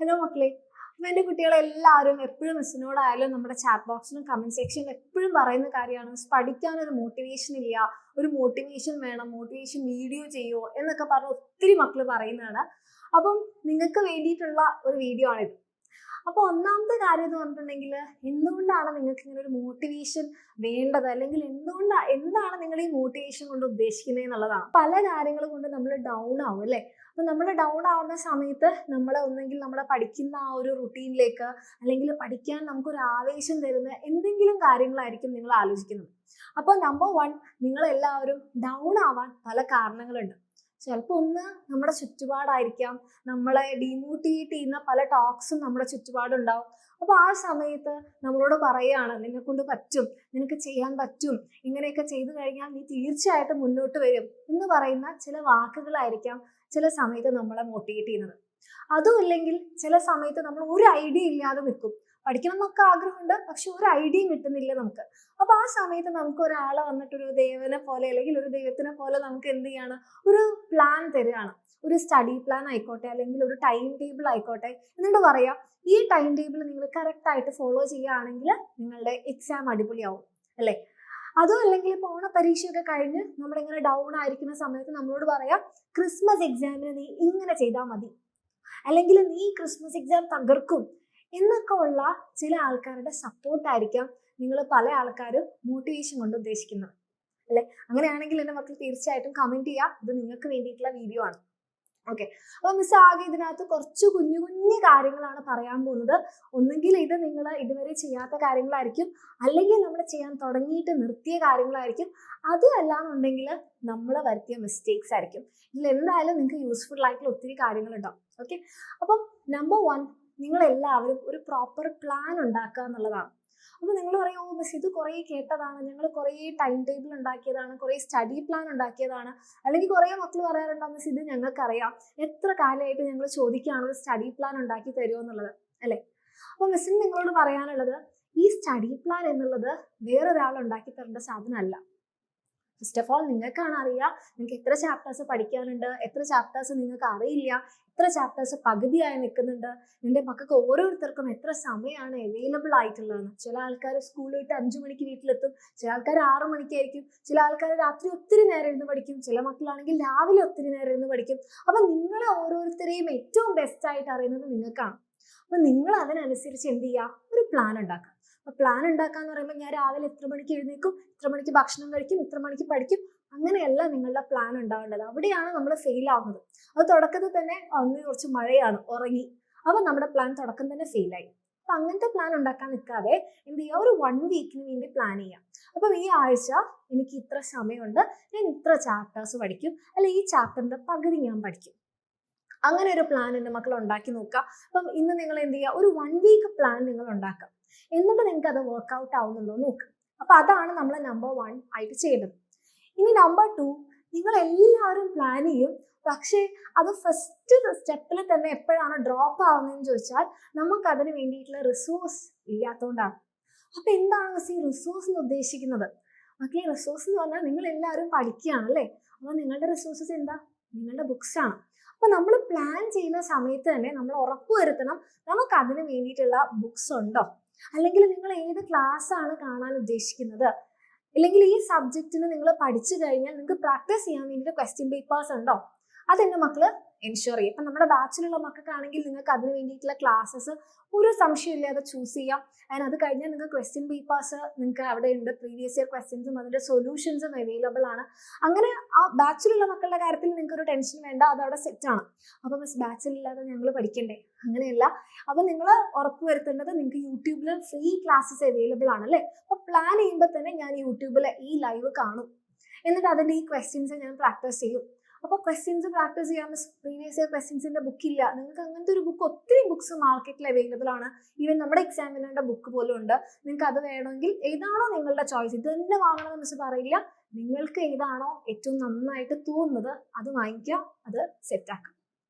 Hello മക്കളെ, അപ്പം എൻ്റെ കുട്ടികളെല്ലാവരും എപ്പോഴും മിസ്സിനോടായാലും നമ്മുടെ ചാറ്റ് ബോക്സിലും കമൻറ്റ് സെക്ഷനിലും എപ്പോഴും പറയുന്ന കാര്യമാണ് പഠിക്കാനൊരു മോട്ടിവേഷൻ ഇല്ല, ഒരു മോട്ടിവേഷൻ വേണം, മോട്ടിവേഷൻ വീഡിയോ ചെയ്യുമോ എന്നൊക്കെ പറഞ്ഞ് ഒത്തിരി മക്കൾ പറയുന്നതാണ്. അപ്പം നിങ്ങൾക്ക് വേണ്ടിയിട്ടുള്ള ഒരു വീഡിയോ ആണിത്. അപ്പോൾ ഒന്നാമത്തെ കാര്യം എന്ന് പറഞ്ഞിട്ടുണ്ടെങ്കിൽ, എന്തുകൊണ്ടാണ് നിങ്ങൾക്ക് ഇങ്ങനെ ഒരു മോട്ടിവേഷൻ വേണ്ടത്, അല്ലെങ്കിൽ എന്താണ് നിങ്ങൾ ഈ മോട്ടിവേഷൻ കൊണ്ട് ഉദ്ദേശിക്കുന്നത് എന്നുള്ളതാണ്. പല കാര്യങ്ങൾ കൊണ്ട് നമ്മൾ ഡൗൺ ആവും അല്ലേ. അപ്പം നമ്മൾ ഡൗൺ ആവുന്ന സമയത്ത് നമ്മൾ ഒന്നെങ്കിൽ നമ്മുടെ പഠിക്കുന്ന ആ ഒരു റുട്ടീനിലേക്ക്, അല്ലെങ്കിൽ പഠിക്കാൻ നമുക്കൊരു ആവേശം തരുന്ന എന്തെങ്കിലും കാര്യങ്ങളായിരിക്കും നിങ്ങൾ ആലോചിക്കുന്നത്. അപ്പോൾ നമ്പർ 1, നിങ്ങളെല്ലാവരും ഡൗൺ ആവാൻ പല കാരണങ്ങളുണ്ട്. ചിലപ്പോൾ ഒന്ന് നമ്മുടെ ചുറ്റുപാടായിരിക്കാം, നമ്മളെ ഡീമോട്ടിവേറ്റ് ചെയ്യുന്ന പല ടോക്സും നമ്മുടെ ചുറ്റുപാടുണ്ടാവും. അപ്പോൾ ആ സമയത്ത് നമ്മളോട് പറയുകയാണ്, നിന്നെ കൊണ്ട് പറ്റും, നിനക്ക് ചെയ്യാൻ പറ്റും, ഇങ്ങനെയൊക്കെ ചെയ്തു കഴിഞ്ഞാൽ നീ തീർച്ചയായിട്ടും മുന്നോട്ട് വരും എന്ന് പറയുന്ന ചില വാക്കുകളായിരിക്കാം ചില സമയത്ത് നമ്മളെ മോട്ടിവേറ്റ് ചെയ്യുന്നത്. അതുമില്ലെങ്കിൽ ചില സമയത്ത് നമ്മൾ ഒരു ഐഡിയ ഇല്ലാതെ നിൽക്കും. പഠിക്കണം എന്നൊക്കെ ആഗ്രഹമുണ്ട്, പക്ഷെ ഒരു ഐഡിയയും കിട്ടുന്നില്ല നമുക്ക്. അപ്പൊ ആ സമയത്ത് നമുക്ക് ഒരാളെ വന്നിട്ടൊരു ദേവനെ പോലെ അല്ലെങ്കിൽ ഒരു ദൈവത്തിനെ പോലെ നമുക്ക് എന്ത് ചെയ്യാണ്, ഒരു പ്ലാൻ തരികയാണ്. ഒരു സ്റ്റഡി പ്ലാൻ ആയിക്കോട്ടെ, അല്ലെങ്കിൽ ഒരു ടൈം ടേബിൾ ആയിക്കോട്ടെ. എന്നിട്ട് പറയാം, ഈ ടൈം ടേബിൾ നിങ്ങൾ കറക്റ്റ് ആയിട്ട് ഫോളോ ചെയ്യുകയാണെങ്കിൽ നിങ്ങളുടെ എക്സാം അടിപൊളിയാവും അല്ലേ. അതും അല്ലെങ്കിൽ ഇപ്പോൾ ഓണപരീക്ഷയൊക്കെ കഴിഞ്ഞ് നമ്മളിങ്ങനെ ഡൗൺ ആയിരിക്കുന്ന സമയത്ത് നമ്മളോട് പറയാം, ക്രിസ്മസ് എക്സാമിന് നീ ഇങ്ങനെ ചെയ്താൽ മതി, അല്ലെങ്കിൽ നീ ക്രിസ്മസ് എക്സാം തകർക്കും എന്നൊക്കെ ഉള്ള ചില ആൾക്കാരുടെ സപ്പോർട്ടായിരിക്കാം നിങ്ങൾ പല ആൾക്കാരും മോട്ടിവേഷൻ കൊണ്ട് ഉദ്ദേശിക്കുന്നത് അല്ലെ. അങ്ങനെയാണെങ്കിൽ എൻ്റെ മക്കൾ തീർച്ചയായിട്ടും കമന്റ് ചെയ്യുക, ഇത് നിങ്ങൾക്ക് വേണ്ടിയിട്ടുള്ള വീഡിയോ ആണ്. ഓക്കെ, അപ്പോൾ മിസ് ആകെ ഇതിനകത്ത് കുറച്ച് കുഞ്ഞു കുഞ്ഞു കാര്യങ്ങളാണ് പറയാൻ പോകുന്നത്. ഒന്നുകിൽ ഇത് നിങ്ങൾ ഇതുവരെ ചെയ്യാത്ത കാര്യങ്ങളായിരിക്കും, അല്ലെങ്കിൽ നമ്മൾ ചെയ്യാൻ തുടങ്ങിയിട്ട് നിർത്തിയ കാര്യങ്ങളായിരിക്കും. അതും അല്ലാന്നുണ്ടെങ്കിൽ നമ്മൾ വരുത്തിയ മിസ്റ്റേക്സ് ആയിരിക്കും. ഇതിൽ എന്തായാലും നിങ്ങൾക്ക് യൂസ്ഫുൾ ആയിട്ടുള്ള ഒത്തിരി കാര്യങ്ങളുണ്ടാവും. ഓക്കെ, അപ്പം നമ്പർ 1, നിങ്ങളെല്ലാവരും ഒരു പ്രോപ്പർ പ്ലാൻ ഉണ്ടാക്കുക എന്നുള്ളതാണ്. അപ്പോൾ നിങ്ങൾ പറയും, ഓ മിസ് ഇത് കുറേ കേട്ടതാണ്, ഞങ്ങൾ കുറേ ടൈം ടേബിൾ ഉണ്ടാക്കിയതാണ്, കുറേ സ്റ്റഡി പ്ലാൻ ഉണ്ടാക്കിയതാണ്, അല്ലെങ്കിൽ കുറേ മക്കൾ പറയാറുണ്ടോ മിസ് ഇത് ഞങ്ങൾക്കറിയാം, എത്ര കാലമായിട്ട് ഞങ്ങൾ ചോദിക്കുകയാണ് ഒരു സ്റ്റഡി പ്ലാൻ ഉണ്ടാക്കി തരുമോ എന്നുള്ളത് അല്ലേ. അപ്പോൾ മിസ്സിന് നിങ്ങളോട് പറയാനുള്ളത്, ഈ സ്റ്റഡി പ്ലാൻ എന്നുള്ളത് വേറൊരാൾ ഉണ്ടാക്കി തരേണ്ട സാധനമല്ല. ഫസ്റ്റ് ഓഫ് ഓൾ നിങ്ങൾക്കാണ് അറിയുക, നിങ്ങൾക്ക് എത്ര ചാപ്റ്റേഴ്സ് പഠിക്കാനുണ്ട്, എത്ര ചാപ്റ്റേഴ്സ് നിങ്ങൾക്ക് അറിയില്ല, എത്ര ചാപ്റ്റേഴ്സ് പകുതിയായി നിൽക്കുന്നുണ്ട്, നിന്റെ മക്കൾക്ക് ഓരോരുത്തർക്കും എത്ര സമയമാണ് അവൈലബിൾ ആയിട്ടുള്ളതെന്ന്. ചില ആൾക്കാർ സ്കൂളിൽ വിട്ട് 5 മണിക്ക് വീട്ടിലെത്തും, ചില ആൾക്കാർ 6 മണിക്കായിരിക്കും, ചില ആൾക്കാർ രാത്രി ഒത്തിരി നേരം ഇരുന്ന് പഠിക്കും, ചില മക്കളാണെങ്കിൽ രാവിലെ ഒത്തിരി നേരം ഇരുന്ന് പഠിക്കും. അപ്പം നിങ്ങളെ ഓരോരുത്തരെയും ഏറ്റവും ബെസ്റ്റ് ആയിട്ട് അറിയുന്നത് നിങ്ങൾക്കാണ്. അപ്പം നിങ്ങൾ അതിനനുസരിച്ച് എന്ത് ചെയ്യുക, ഒരു പ്ലാൻ ഉണ്ടാക്കുക. അപ്പോൾ പ്ലാൻ ഉണ്ടാക്കാന്ന് പറയുമ്പോൾ ഞാൻ രാവിലെ എത്ര മണിക്ക് എഴുന്നേക്കും, ഇത്ര മണിക്ക് ഭക്ഷണം കഴിക്കും, ഇത്ര മണിക്ക് പഠിക്കും, അങ്ങനെയല്ല നിങ്ങളുടെ പ്ലാൻ ഉണ്ടാവേണ്ടത്. അവിടെയാണ് നമ്മൾ ഫെയിൽ ആവുന്നത്. അത് തുടക്കത്തിൽ തന്നെ അന്ന് കുറച്ച് മഴയാണ്, ഉറങ്ങി, അപ്പം നമ്മുടെ പ്ലാൻ തുടക്കം തന്നെ ഫെയിലായി. അപ്പം അങ്ങനത്തെ പ്ലാൻ ഉണ്ടാക്കാൻ നിൽക്കാതെ എന്ത് ചെയ്യുക, ഒരു 1 വീക്കിന് വേണ്ടി പ്ലാൻ ചെയ്യാം. അപ്പം ഈ ആഴ്ച എനിക്ക് ഇത്ര സമയമുണ്ട്, ഞാൻ ഇത്ര ചാപ്റ്റേഴ്സ് പഠിക്കും, അല്ലെ ഈ ചാപ്റ്ററിന്റെ പകുതി ഞാൻ പഠിക്കും. അങ്ങനെ ഒരു പ്ലാൻ എൻ്റെ മക്കൾ ഉണ്ടാക്കി നോക്കുക. അപ്പം ഇന്ന് നിങ്ങൾ എന്ത് ചെയ്യുക, ഒരു 1 വീക്ക് പ്ലാൻ നിങ്ങൾ ഉണ്ടാക്കുക. എന്നിട്ട് നിങ്ങൾക്ക് അത് വർക്ക്ഔട്ട് ആവുന്നുണ്ടോ നോക്കുക. അപ്പൊ അതാണ് നമ്മൾ നമ്പർ 1 ആയിട്ട് ചെയ്യേണ്ടത്. ഇനി നമ്പർ 2, നിങ്ങൾ എല്ലാവരും പ്ലാൻ ചെയ്യും, പക്ഷേ അത് ഫസ്റ്റ് സ്റ്റെപ്പിൽ തന്നെ എപ്പോഴാണ് ഡ്രോപ്പ് ആവുന്നതെന്ന് ചോദിച്ചാൽ നമുക്ക് അതിന് വേണ്ടിയിട്ടുള്ള റിസോഴ്സ് ഇല്ലാത്തതുകൊണ്ടാണ്. അപ്പൊ എന്താണ് ഈ റിസോഴ്സ് എന്ന് ഉദ്ദേശിക്കുന്നത്? മക്കളെ, റിസോഴ്സ് എന്ന് പറഞ്ഞാൽ നിങ്ങൾ എല്ലാവരും പഠിക്കുകയാണ് അല്ലേ. അപ്പൊ നിങ്ങളുടെ റിസോഴ്സസ് എന്താ, നിങ്ങളുടെ ബുക്സ് ആണ്. അപ്പൊ നമ്മൾ പ്ലാൻ ചെയ്യുന്ന സമയത്ത് തന്നെ നമ്മൾ ഉറപ്പുവരുത്തണം നമുക്ക് അതിന് വേണ്ടിയിട്ടുള്ള ബുക്സ് ഉണ്ടോ, അല്ലെങ്കിൽ നിങ്ങൾ ഏത് ക്ലാസ് ആണ് കാണാൻ ഉദ്ദേശിക്കുന്നത്, അല്ലെങ്കിൽ ഈ സബ്ജക്റ്റിന് നിങ്ങൾ പഠിച്ചു കഴിഞ്ഞാൽ നിങ്ങൾക്ക് പ്രാക്ടീസ് ചെയ്യാൻ വേണ്ടിയിട്ട് ക്വസ്റ്റ്യൻ പേപ്പേഴ്സ് ഉണ്ടോ, അതെൻ്റെ മക്കള് എൻഷുർ ചെയ്യും. ഇപ്പം നമ്മുടെ ബാച്ചിലുള്ള മക്കൾക്കാണെങ്കിൽ നിങ്ങൾക്ക് അതിന് വേണ്ടിയിട്ടുള്ള ക്ലാസ്സസ് ഒരു സംശയമില്ലാതെ ചൂസ് ചെയ്യാം. ആൻഡ് അത് കഴിഞ്ഞാൽ നിങ്ങൾക്ക് ക്വസ്റ്റ്യൻ പേപ്പേഴ്സ് നിങ്ങൾക്ക് അവിടെ ഉണ്ട്, പ്രീവിയസ് ഇയർ ക്വസ്റ്റ്യൻസും അതിൻ്റെ സൊല്യൂഷൻസും അവൈലബിൾ ആണ്. അങ്ങനെ ആ ബാച്ചിലുള്ള മക്കളുടെ കാര്യത്തിൽ നിങ്ങൾക്ക് ഒരു ടെൻഷൻ വേണ്ട, അതവിടെ സെറ്റാണ്. അപ്പോൾ മിസ് ബാച്ചിലില്ലാതെ ഞങ്ങൾ പഠിക്കണ്ടേ, അങ്ങനെയല്ല. അപ്പോൾ നിങ്ങൾ ഉറപ്പ് വരുത്തേണ്ടത് നിങ്ങൾക്ക് യൂട്യൂബിൽ ഫ്രീ ക്ലാസ്സസ് അവൈലബിൾ ആണ് അല്ലേ. അപ്പോൾ പ്ലാൻ ചെയ്യുമ്പോൾ തന്നെ ഞാൻ യൂട്യൂബിൽ ഈ ലൈവ് കാണും, എന്നിട്ട് അതിൻ്റെ ഈ ക്വസ്റ്റ്യൻസ് ഞാൻ പ്രാക്ടീസ് ചെയ്യും. അപ്പോൾ ക്വസ്റ്റ്യൻസ് പ്രാക്ടീസ് ചെയ്യാൻ മിസ് പ്രീവിയസ് ഇയർ ക്വസ്റ്റ്യൻസിന്റെ ബുക്ക് ഇല്ല, നിങ്ങൾക്ക് അങ്ങനത്തെ ഒരു ബുക്ക്, ഒത്തിരി ബുക്സ് മാർക്കറ്റിൽ അവൈലബിൾ ആണ്. ഈവൻ നമ്മുടെ എക്സാമിനറിന്റെ ബുക്ക് പോലും ഉണ്ട്. നിങ്ങൾക്ക് അത് വേണമെങ്കിൽ ഏതാണോ നിങ്ങളുടെ ചോയ്സ്, ഇത് തന്നെ വാങ്ങണമെന്ന് മിസ് പറയില്ല. നിങ്ങൾക്ക് ഏതാണോ ഏറ്റവും നന്നായിട്ട് തോന്നുന്നത് അത് വാങ്ങിക്കുക, അത് സെറ്റാക്കുക.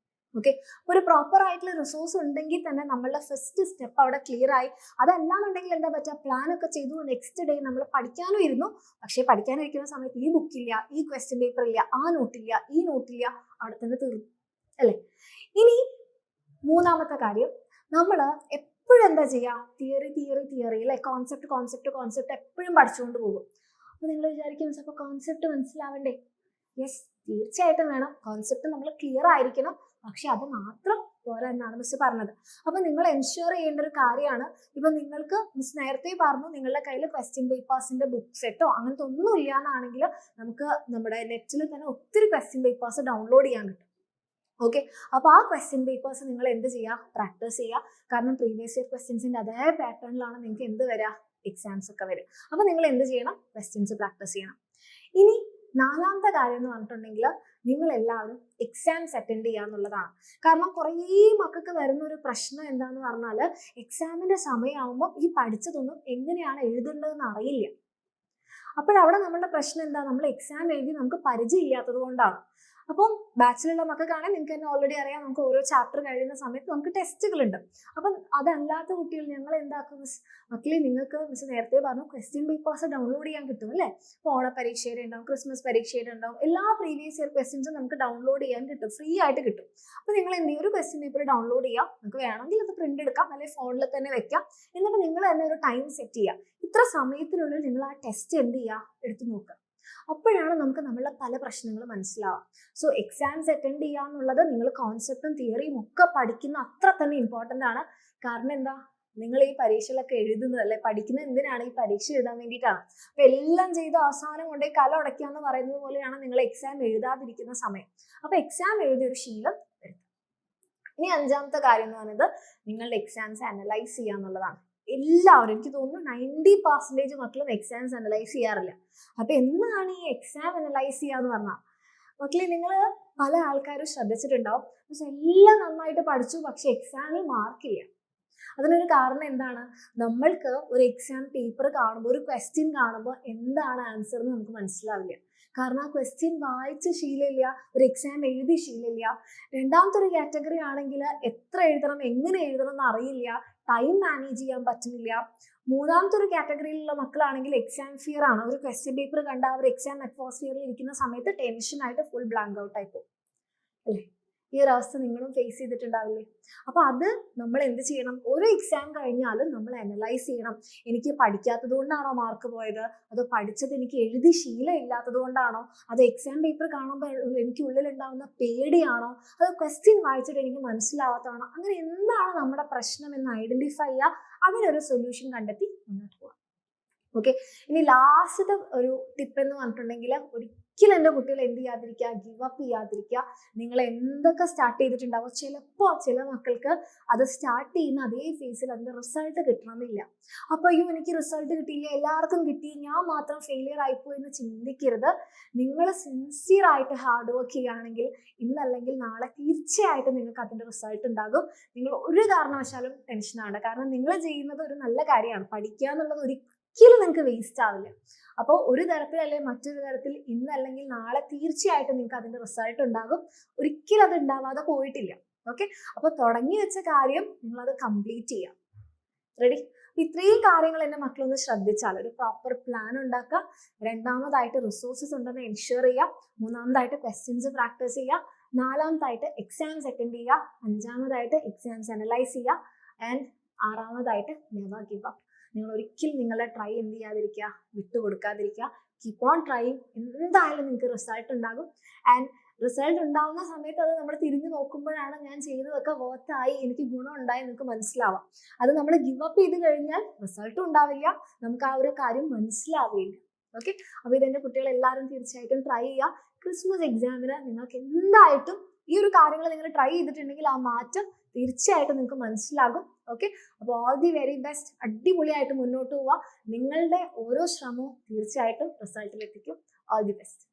ഓക്കെ, ഒരു പ്രോപ്പർ ആയിട്ടുള്ള റിസോഴ്സ് ഉണ്ടെങ്കിൽ തന്നെ നമ്മളുടെ ഫസ്റ്റ് സ്റ്റെപ്പ് അവിടെ ക്ലിയർ ആയി. അതല്ലാന്നുണ്ടെങ്കിൽ എന്താ പറ്റുക, പ്ലാൻ ഒക്കെ ചെയ്തു നെക്സ്റ്റ് ഡേ നമ്മൾ പഠിക്കാനും ഇരുന്നു, പക്ഷേ പഠിക്കാനിരിക്കുന്ന സമയത്ത് ഈ ബുക്കില്ല, ഈ ക്വസ്റ്റ്യൻ പേപ്പർ ഇല്ല, ആ നോട്ടില്ല, ഈ നോട്ടില്ല, അവിടെ തന്നെ തീർന്നു അല്ലേ. ഇനി മൂന്നാമത്തെ കാര്യം, നമ്മൾ എപ്പോഴും എന്താ ചെയ്യുക, തിയറി അല്ലെ, കോൺസെപ്റ്റ് എപ്പോഴും പഠിച്ചുകൊണ്ട് പോകും. അപ്പൊ നിങ്ങൾ വിചാരിക്കും അപ്പൊ കോൺസെപ്റ്റ് മനസ്സിലാവണ്ടേ? യെസ്, തീർച്ചയായിട്ടും വേണം. കോൺസെപ്റ്റ് നമ്മൾ ക്ലിയർ ആയിരിക്കണം. പക്ഷെ അത് മാത്രം പോരാ എന്നാണ് മിസ് പറഞ്ഞത്. അപ്പൊ നിങ്ങൾ എൻഷുർ ചെയ്യേണ്ട ഒരു കാര്യമാണ്, ഇപ്പൊ നിങ്ങൾക്ക് മിസ് നേരത്തെ പറഞ്ഞു നിങ്ങളുടെ കയ്യിൽ ക്വസ്റ്റ്യൻ പേപ്പേഴ്സിന്റെ ബുക്ക് സെറ്റോ അങ്ങനത്തെ ഒന്നും ഇല്ല എന്നാണെങ്കിൽ നമുക്ക് നമ്മുടെ നെറ്റിൽ തന്നെ ഒത്തിരി ക്വസ്റ്റ്യൻ പേപ്പേഴ്സ് ഡൗൺലോഡ് ചെയ്യാൻ കിട്ടും. ഓക്കെ, അപ്പൊ ആ ക്വസ്റ്റ്യൻ പേപ്പേഴ്സ് നിങ്ങൾ എന്ത് ചെയ്യുക, പ്രാക്ടീസ് ചെയ്യുക. കാരണം പ്രീവിയസ് ഇയർ ക്വസ്റ്റ്യൻസിന്റെ അതേ പാറ്റേണിലാണ് നിങ്ങൾക്ക് എന്ത് വരിക, എക്സാംസ് ഒക്കെ വരും. അപ്പൊ നിങ്ങൾ എന്ത് ചെയ്യണം, ക്വസ്റ്റ്യൻസ് പ്രാക്ടീസ് ചെയ്യണം. ഇനി നാലാമത്തെ കാര്യം എന്ന് പറഞ്ഞിട്ടുണ്ടെങ്കിൽ നിങ്ങൾ എല്ലാവരും എക്സാംസ് അറ്റൻഡ് ചെയ്യുക എന്നുള്ളതാണ്. കാരണം കുറേ മക്കൾക്ക് വരുന്ന ഒരു പ്രശ്നം എന്താന്ന് പറഞ്ഞാൽ, എക്സാമിന്റെ സമയമാകുമ്പോൾ ഈ പഠിച്ചതൊന്നും എങ്ങനെയാണ് എഴുതേണ്ടതെന്ന് അറിയില്ല. അപ്പോഴവിടെ നമ്മളുടെ പ്രശ്നം എന്താ, നമ്മൾ എക്സാം എഴുതി നമുക്ക് പരിചയം ഇല്ലാത്തത് കൊണ്ടാണ്. അപ്പം ബാച്ചിലുള്ള മക്കൾക്കാണെങ്കിൽ നിങ്ങൾക്ക് തന്നെ ഓൾറെഡി അറിയാം, നമുക്ക് ഓരോ ചാപ്റ്റർ കഴിയുന്ന സമയത്ത് നമുക്ക് ടെസ്റ്റുകളുണ്ട്. അപ്പം അതല്ലാത്ത കുട്ടികൾ ഞങ്ങൾ എന്താക്കും, മക്കളെ നിങ്ങൾക്ക് മിസ് നേരത്തെ പറഞ്ഞു ക്വസ്റ്റ്യൻ പേപ്പേഴ്സ് ഡൗൺലോഡ് ചെയ്യാൻ കിട്ടും അല്ലേ. ഇപ്പോൾ ഓണപരീക്ഷയുടെ ഉണ്ടാവും, ക്രിസ്മസ് പരീക്ഷയുടെ ഉണ്ടാവും, എല്ലാ പ്രീവിയസ് ഇയർ ക്വസ്റ്റ്യൻസും നമുക്ക് ഡൗൺലോഡ് ചെയ്യാൻ കിട്ടും, ഫ്രീ ആയിട്ട് കിട്ടും. അപ്പോൾ നിങ്ങൾ എന്ത് ചെയ്യും, ഒരു ക്വസ്റ്റ്യൻ പേപ്പർ ഡൗൺലോഡ് ചെയ്യാം, നമുക്ക് വേണമെങ്കിൽ അത് പ്രിന്റ് എടുക്കാം, അല്ലെങ്കിൽ ഫോണിൽ തന്നെ വെക്കാം. എന്നിട്ട് നിങ്ങൾ തന്നെ ഒരു ടൈം സെറ്റ് ചെയ്യുക, ഇത്ര സമയത്തിനുള്ളിൽ നിങ്ങൾ ആ ടെസ്റ്റ് എന്ത് ചെയ്യുക, എടുത്തു നോക്കുക. അപ്പോഴാണ് നമുക്ക് നമ്മളുടെ പല പ്രശ്നങ്ങളും മനസ്സിലാവാം. സോ എക്സാംസ് അറ്റൻഡ് ചെയ്യുക എന്നുള്ളത് നിങ്ങൾ കോൺസെപ്റ്റും തിയറിയും ഒക്കെ പഠിക്കുന്ന അത്ര തന്നെ ഇമ്പോർട്ടൻ്റ് ആണ്. കാരണം എന്താ, നിങ്ങൾ ഈ പരീക്ഷകളൊക്കെ എഴുതുന്നത് അല്ലെ, പഠിക്കുന്നത് എന്തിനാണ്, ഈ പരീക്ഷ എഴുതാൻ വേണ്ടിയിട്ടാണ്. അപ്പൊ എല്ലാം ചെയ്ത് അവസാനം കൊണ്ടേ കല ഉടയ്ക്കുക എന്ന് പറയുന്നത് പോലെയാണ് നിങ്ങൾ എക്സാം എഴുതാതിരിക്കുന്ന സമയം. അപ്പൊ എക്സാം എഴുതിയ ഒരു ശീലം വരുത്തുക. ഇനി അഞ്ചാമത്തെ കാര്യം എന്ന് പറയുന്നത് നിങ്ങളുടെ എക്സാംസ് അനലൈസ് ചെയ്യുക എന്നുള്ളതാണ്. എല്ലാവരും, എനിക്ക് തോന്നുന്നു 90% മക്കളും എക്സാംസ് അനലൈസ് ചെയ്യാറില്ല. അപ്പൊ എന്താണ് ഈ എക്സാം അനലൈസ് ചെയ്യാന്ന് പറഞ്ഞാൽ, മക്കളെ നിങ്ങൾ പല ആൾക്കാരും ശ്രദ്ധിച്ചിട്ടുണ്ടാവും, പക്ഷെ എല്ലാം നന്നായിട്ട് പഠിച്ചു പക്ഷെ എക്സാമിൽ മാർക്കില്ല. അതിനൊരു കാരണം എന്താണ്, നമ്മൾക്ക് ഒരു എക്സാം പേപ്പർ കാണുമ്പോൾ, ഒരു ക്വസ്റ്റ്യൻ കാണുമ്പോൾ എന്താണ് ആൻസർ എന്ന് നമുക്ക് മനസ്സിലാവില്ല. കാരണം ആ ക്വസ്റ്റ്യൻ വായിച്ച ശീലമില്ല, ഒരു എക്സാം എഴുതി ശീലമില്ല. രണ്ടാമത്തെ ഒരു കാറ്റഗറി ആണെങ്കിൽ എത്ര എഴുതണം, എങ്ങനെ എഴുതണം എന്ന് അറിയില്ല, ടൈം മാനേജ് ചെയ്യാൻ പറ്റുന്നില്ല. മൂന്നാമത്തെ ഒരു കാറ്റഗറിയിലുള്ള മക്കളാണെങ്കിൽ എക്സാം ഫിയർ ആണ്, ഒരു ക്വസ്റ്റ്യൻ പേപ്പർ കണ്ട അവർ എക്സാം അറ്റ്മോസ്ഫിയറിൽ ഇരിക്കുന്ന സമയത്ത് ടെൻഷനായിട്ട് ഫുൾ ബ്ലാങ്ക് ഔട്ട് ആയി പോകും അല്ലേ. ഈ ഒരു അവസ്ഥ നിങ്ങളും ഫേസ് ചെയ്തിട്ടുണ്ടാവില്ലേ. അപ്പൊ അത് നമ്മൾ എന്ത് ചെയ്യണം, ഓരോ എക്സാം കഴിഞ്ഞാലും നമ്മൾ അനലൈസ് ചെയ്യണം. എനിക്ക് പഠിക്കാത്തത് കൊണ്ടാണോ മാർക്ക് പോയത്, അതോ പഠിച്ചത് എനിക്ക് എഴുതി ശീലം ഇല്ലാത്തത് കൊണ്ടാണോ, അതോ എക്സാം പേപ്പർ കാണുമ്പോൾ എനിക്ക് ഉള്ളിലുണ്ടാവുന്ന പേടിയാണോ, അതോ ക്വസ്റ്റ്യൻ വായിച്ചിട്ട് എനിക്ക് മനസ്സിലാവാത്തതാണോ, അങ്ങനെ എന്താണ് നമ്മുടെ പ്രശ്നം എന്ന് ഐഡന്റിഫൈ ചെയ്യുക, അതിനൊരു സൊല്യൂഷൻ കണ്ടെത്തി മുന്നോട്ട് പോകാം. ഓക്കെ, ഇനി ലാസ്റ്റത്തെ ഒരു ടിപ്പ് എന്ന് പറഞ്ഞിട്ടുണ്ടെങ്കിൽ, ഒരിക്കലും എൻ്റെ കുട്ടികൾ എന്ത് ചെയ്യാതിരിക്കുക, ഗിവ് അപ്പ് ചെയ്യാതിരിക്കുക. നിങ്ങൾ എന്തൊക്കെ സ്റ്റാർട്ട് ചെയ്തിട്ടുണ്ടാവും, ചിലപ്പോൾ ചില മക്കൾക്ക് അത് സ്റ്റാർട്ട് ചെയ്യുന്ന അതേ ഫേസിൽ അതിൻ്റെ റിസൾട്ട് കിട്ടണമെന്നില്ല. അപ്പോൾ അയ്യോ എനിക്ക് റിസൾട്ട് കിട്ടിയില്ല, എല്ലാവർക്കും കിട്ടി, ഞാൻ മാത്രം ഫെയിലിയർ ആയിപ്പോയി എന്ന് ചിന്തിക്കരുത്. നിങ്ങൾ സിൻസിയർ ആയിട്ട് ഹാർഡ് വർക്ക് ചെയ്യുകയാണെങ്കിൽ ഇന്നല്ലെങ്കിൽ നാളെ തീർച്ചയായിട്ടും നിങ്ങൾക്ക് അതിൻ്റെ റിസൾട്ട് ഉണ്ടാകും. നിങ്ങൾ ഒരു കാരണവശാലും ടെൻഷൻ ആവണ്ട. കാരണം നിങ്ങൾ ചെയ്യുന്നത് ഒരു നല്ല കാര്യമാണ്, പഠിക്കുക എന്നുള്ളത് ഒരിക്കലും നിങ്ങൾക്ക് വേസ്റ്റ് ആവില്ല. അപ്പോൾ ഒരു തരത്തിൽ അല്ലെങ്കിൽ മറ്റൊരു തരത്തിൽ ഇന്നല്ലെങ്കിൽ നാളെ തീർച്ചയായിട്ടും നിങ്ങൾക്ക് അതിന്റെ റിസൾട്ട് ഉണ്ടാകും. ഒരിക്കലും അത് ഉണ്ടാവാതെ പോയിട്ടില്ല. ഓക്കെ, അപ്പൊ തുടങ്ങി വെച്ച കാര്യം നിങ്ങളത് കംപ്ലീറ്റ് ചെയ്യാം. റെഡി? ഇത്രയും കാര്യങ്ങൾ എൻ്റെ മക്കളൊന്ന് ശ്രദ്ധിച്ചാൽ ഒരു പ്രോപ്പർ പ്ലാൻ ഉണ്ടാക്കുക. രണ്ടാമതായിട്ട് റിസോഴ്സസ് ഉണ്ടെന്ന് എൻഷുർ ചെയ്യുക. മൂന്നാമതായിട്ട് ക്വസ്റ്റ്യൻസ് പ്രാക്ടീസ് ചെയ്യുക. നാലാമതായിട്ട് എക്സാംസ് അറ്റൻഡ് ചെയ്യുക. അഞ്ചാമതായിട്ട് എക്സാംസ് അനലൈസ് ചെയ്യുക. ആൻഡ് ആറാമതായിട്ട് നെവർ ഗിവ് അപ്പ്. നിങ്ങൾ ഒരിക്കലും നിങ്ങളുടെ ട്രൈ എന്ത് ചെയ്യാതിരിക്കുക, വിട്ടുകൊടുക്കാതിരിക്കുക. Keep on trying. എന്തായാലും നിങ്ങൾക്ക് റിസൾട്ട് ഉണ്ടാകും. ആൻഡ് റിസൾട്ട് ഉണ്ടാവുന്ന സമയത്ത് അത് നമ്മൾ തിരിഞ്ഞു നോക്കുമ്പോഴാണ് ഞാൻ ചെയ്തതൊക്കെ വർത്തായി, എനിക്ക് ഗുണം ഉണ്ടായി നിങ്ങൾക്ക് മനസ്സിലാവാം. അത് നമ്മൾ ഗിവ് അപ്പ് ചെയ്ത് കഴിഞ്ഞാൽ റിസൾട്ടും ഉണ്ടാവില്ല, നമുക്ക് ആ ഒരു കാര്യം മനസ്സിലാവില്ല. ഓക്കെ, അപ്പോൾ ഇതെൻ്റെ കുട്ടികൾ എല്ലാവരും തീർച്ചയായിട്ടും ട്രൈ ചെയ്യുക. ക്രിസ്മസ് എക്സാമിന് നിങ്ങൾക്ക് എന്തായിട്ടും ഈ ഒരു കാര്യങ്ങൾ നിങ്ങൾ ട്രൈ ചെയ്തിട്ടുണ്ടെങ്കിൽ ആ മാറ്റം തീർച്ചയായിട്ടും നിങ്ങൾക്ക് മനസ്സിലാകും. ഓക്കെ, അപ്പോൾ ഓൾ ദി വെരി ബെസ്റ്റ്. അടിപൊളിയായിട്ട് മുന്നോട്ട് പോവുക. നിങ്ങളുടെ ഓരോ ശ്രമവും തീർച്ചയായിട്ടും റിസൾട്ടിലെത്തിക്കും. All the best.